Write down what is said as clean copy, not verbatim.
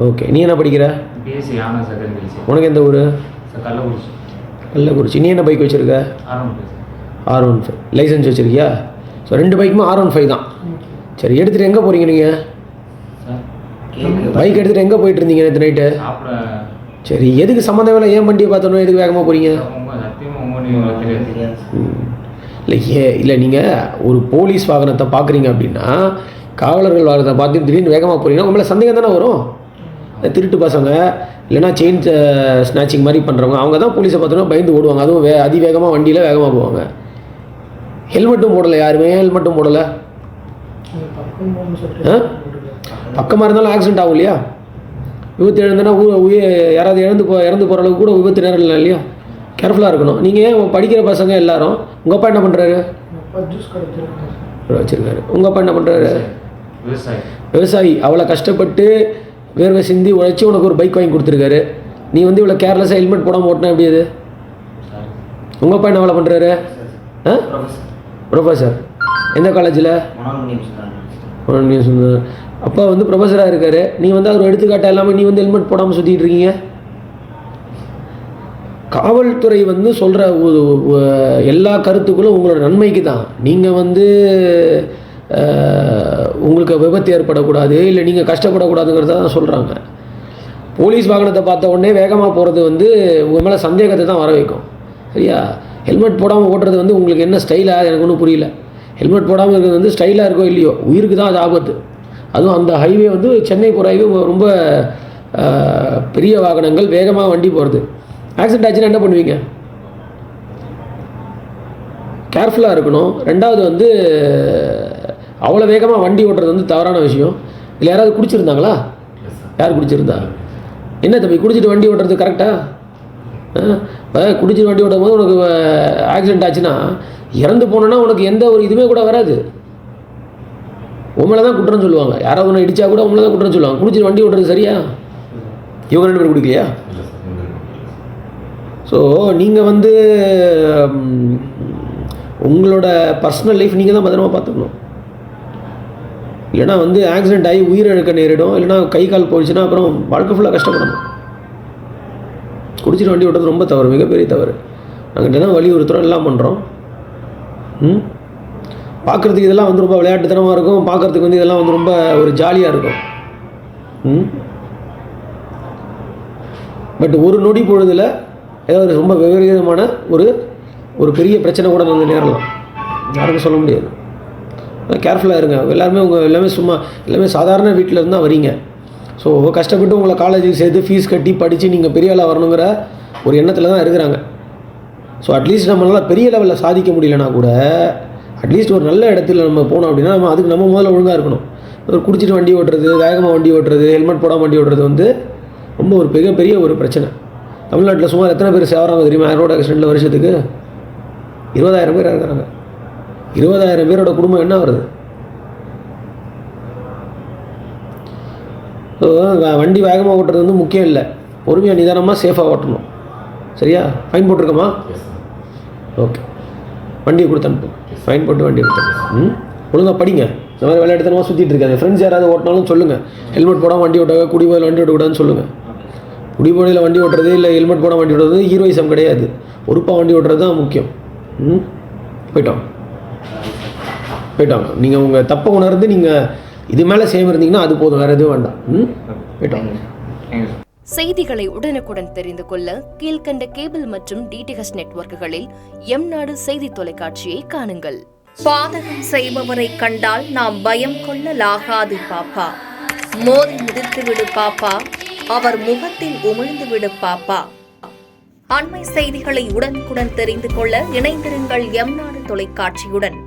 Okay. நீ என்ன படிக்கிற? BSc honours second. உனக்கு எந்த ஊர்? கள்ளக்குறிச்சி. கள்ளக்குறிச்சி. நீ என்ன பைக் வச்சுருக்க? R15. லைசன்ஸ் வச்சுருக்கியா? ஸோ 2 பைக்குமே R15 தான். சரி, எடுத்துகிட்டு எங்கே போகிறீங்க நீங்கள்? பைக் எடுத்துகிட்டு எங்கே போயிட்டு இருந்தீங்க நேற்று நைட்டு? சரி, எதுக்கு சம்மந்தம் இல்லை? ஏன் வண்டியை பார்த்தோன்னா எதுக்கு வேகமாக போகிறீங்க? இல்லை நீங்கள் ஒரு போலீஸ் வாகனத்தை பார்க்குறீங்க அப்படின்னா, காவலர்கள் வாகனத்தை பார்த்து திடீர்னு வேகமாக போகிறீங்கன்னா உங்களை சந்தேகம் தானே வரும். திருட்டு பசங்க இல்லைனா செயின் ஸ்நாச்சிங் மாதிரி பண்ணுறவங்க அவங்க தான் போலீஸை பார்த்தோன்னா பயந்து ஓடுவாங்க. அதுவும் அதிவேகமாக வண்டியில் வேகமாக போவாங்க. ஹெல்மெட்டும் போடலை, யாருமே ஹெல்மெட்டும் போடலை. பக்கமாக இருந்தாலும் ஆக்சிடென்ட் ஆகும் இல்லையா? விபத்து எழுந்தனா யாராவது இறந்து போகிற அளவுக்கு கூட விபத்து நேரம் இல்லை இல்லையா? கேர்ஃபுல்லாக இருக்கணும். நீங்கள் படிக்கிற பசங்க எல்லாரும். உங்கள் அப்பா என்ன பண்ணுறாரு? வச்சுருக்காரு. உங்கள் அப்பா என்ன பண்ணுறாரு? விவசாயி. அவ்வளோ கஷ்டப்பட்டு வேர்வை சிந்தி உழைச்சி உனக்கு ஒரு பைக் வாங்கி கொடுத்துருக்காரு. நீ வந்து இவ்வளோ கேர்லெஸ்ஸாக ஹெல்மெட் போடாமல் ஓட்டினா எப்படி அது? உங்கள் அப்பா என்ன வேலை பண்ணுறாரு? ப்ரொஃபஸர். எந்த காலேஜில்? அப்பா வந்து ப்ரொஃபஸராக இருக்கார். நீ வந்து அவர் எடுத்துக்காட்ட எல்லாமே நீ வந்து ஹெல்மெட் போடாமல் சுற்றிட்டு இருக்கீங்க. காவல்துறை வந்து சொல்கிற எல்லா கருத்துக்களும் உங்களோட நன்மைக்கு தான். நீங்கள் வந்து உங்களுக்கு விபத்து ஏற்படக்கூடாது, இல்லை நீங்கள் கஷ்டப்படக்கூடாதுங்கிறத தான் சொல்கிறாங்க. போலீஸ் வாகனத்தை பார்த்த உடனே வேகமாக போகிறது வந்து உங்கள் மேலே சந்தேகத்தை தான் வர வைக்கும். சரியா? ஹெல்மெட் போடாமல் ஓட்டுறது வந்து உங்களுக்கு என்ன ஸ்டைலாக எனக்கு ஒன்றும் புரியல. ஹெல்மெட் போடாமல் இருக்கிறது வந்து ஸ்டைலாக இருக்கோ இல்லையோ, உயிருக்கு தான் அது ஆபத்து. அதுவும் அந்த ஹைவே வந்து சென்னை போகிற ஹைவே ரொம்ப பெரிய வாகனங்கள் வேகமாக வண்டி போகிறது. ஆக்சிடென்ட் ஆச்சுன்னா என்ன பண்ணுவீங்க? கேர்ஃபுல்லாக இருக்கணும். ரெண்டாவது வந்து அவ்வளோ வேகமாக வண்டி ஓட்டுறது வந்து தவறான விஷயம். இல்லை யாராவது குடிச்சிருந்தாங்களா? யார் குடிச்சிருந்தா? என்ன தம்பி குடிச்சிட்டு வண்டி ஓட்டுறது கரெக்டாக? குடிச்சிட்டு வண்டி ஓட்டும் போது உனக்கு ஆக்சிடென்ட் ஆச்சுன்னா இறந்து போனோன்னா உனக்கு எந்த ஒரு இதுவுமே கூட வராது. உங்களை தான் குற்றம் சொல்லுவாங்க. யாராவது ஒன்று இடித்தா கூட உங்களை தான் குற்றம் சொல்லுவாங்க. குடிச்சிட்டு வண்டி ஓட்டுறது சரியா? இவங்க 2 பேர் குடிக்கலையா? ஸோ நீங்கள் வந்து உங்களோட பர்சனல் லைஃப் நீங்கள் தான் பத்திரமா பார்த்துக்கணும். இல்லைனா வந்து ஆக்சிடென்ட் ஆகி உயிரிழக்க நேரிடும். இல்லைனா கை கால் போயிடுச்சுன்னா அப்புறம் வாழ்க்கை ஃபுல்லாக கஷ்டப்படணும். குடிச்சிட்டு வண்டி ஓட்டுறது ரொம்ப தவறு, மிகப்பெரிய தவறு. நாங்கள் தினம் வலியுறுத்துகிறோம், எல்லாம் பண்ணுறோம். பார்க்குறதுக்கு இதெல்லாம் வந்து ரொம்ப விளையாட்டுத்தனமாக இருக்கும். பார்க்குறதுக்கு வந்து இதெல்லாம் வந்து ரொம்ப ஒரு ஜாலியாக இருக்கும். பட் ஒரு நொடி பொழுதில் ஏதாவது ரொம்ப விபரீதமான ஒரு பெரிய பிரச்சனை கூட வந்து நேரலாம். யாருக்கும் சொல்ல முடியாது. கேர்ஃபுல்லாக இருங்க. எல்லாருமே எல்லாமே சாதாரண வீட்டில் இருந்தால் வரீங்க. ஸோ கஷ்டப்பட்டு உங்களை காலேஜுக்கு சேர்த்து ஃபீஸ் கட்டி படித்து நீங்கள் பெரிய ஆளாக வரணுங்கிற ஒரு எண்ணத்தில் தான் இருக்கிறாங்க. ஸோ அட்லீஸ்ட் நம்மளால் பெரிய லெவலில் சாதிக்க முடியலனா கூட அட்லீஸ்ட் ஒரு நல்ல இடத்துல நம்ம போனோம் அப்படின்னா அதுக்கு நம்ம முதல்ல ஒழுங்காக இருக்கணும். ஒரு குடிச்சிட்டு வண்டி ஓட்டுறது, வேகமாக வண்டி ஓட்டுறது, ஹெல்மெட் போடாமல் வண்டி ஓட்டுறது வந்து ரொம்ப ஒரு மிகப்பெரிய ஒரு பிரச்சனை. தமிழ்நாட்டில் சுமார் எத்தனை பேர் சேவறாங்க தெரியுமா? ரோடு ஆக்சிடெண்ட்டில் வருஷத்துக்கு 20,000 பேர் இருக்கிறாங்க. 20,000 பேரோட குடும்பம் என்ன வருது? ஸோ வண்டி வேகமாக ஓட்டுறது வந்து முக்கியம் இல்லை. பொறுமையாக நிதானமாக சேஃபாக ஓட்டணும். சரியா? ஃபைன் போட்டிருக்கோமா? ஓகே. வண்டியை கொடுத்து அனுப்பு. ஃபைன் போட்டு வண்டியை கொடுத்து ஒழுங்காக படிங்க. இந்த மாதிரி விளையாட்டுத்தனமாக சுற்றிட்டு இருக்காது. ஃப்ரெண்ட்ஸ் யாராவது ஓட்டினாலும் சொல்லுங்கள். ஹெல்மெட் போடாமல் வண்டி ஓட்டாங்க, குடிபோதையில் வண்டி ஓட்டக்கூடாதுன்னு சொல்லுங்கள். குடிபோதையில் வண்டி ஓட்டுறது இல்லை ஹெல்மெட் போடாமல் வண்டி ஓட்டுறது ஹீரோயிசம் கிடையாது. பொறுப்பாக வண்டி ஓட்டுறது தான் முக்கியம். போயிட்டோம். நீங்கள் உங்கள் தப்பை உணர்ந்து நீங்கள் இது மேலே சேம் இருந்தீங்கன்னா அது போதும், வேறு எதுவும் வேண்டாம். போயிட்டோம். செய்திகளை உடனுக்குடன் தெரிந்து கொள்ள கீழ்கண்ட கேபிள் மற்றும் டிடிஹெச் நெட்வொர்க்குகளில் எம்நாடு செய்தி தொலைக்காட்சியை காணுங்கள். பாதகம் செய்பவரை கண்டால் நாம் பயம் கொள்ளலாகாது பாப்பா. மோதி மிதித்து விடு பாப்பா, அவர் முகத்தில் உமிழ்ந்து விடு பாப்பா. அண்மை செய்திகளை உடனுக்குடன் தெரிந்து கொள்ள இணைந்திருங்கள் எம்நாடு தொலைக்காட்சியுடன்.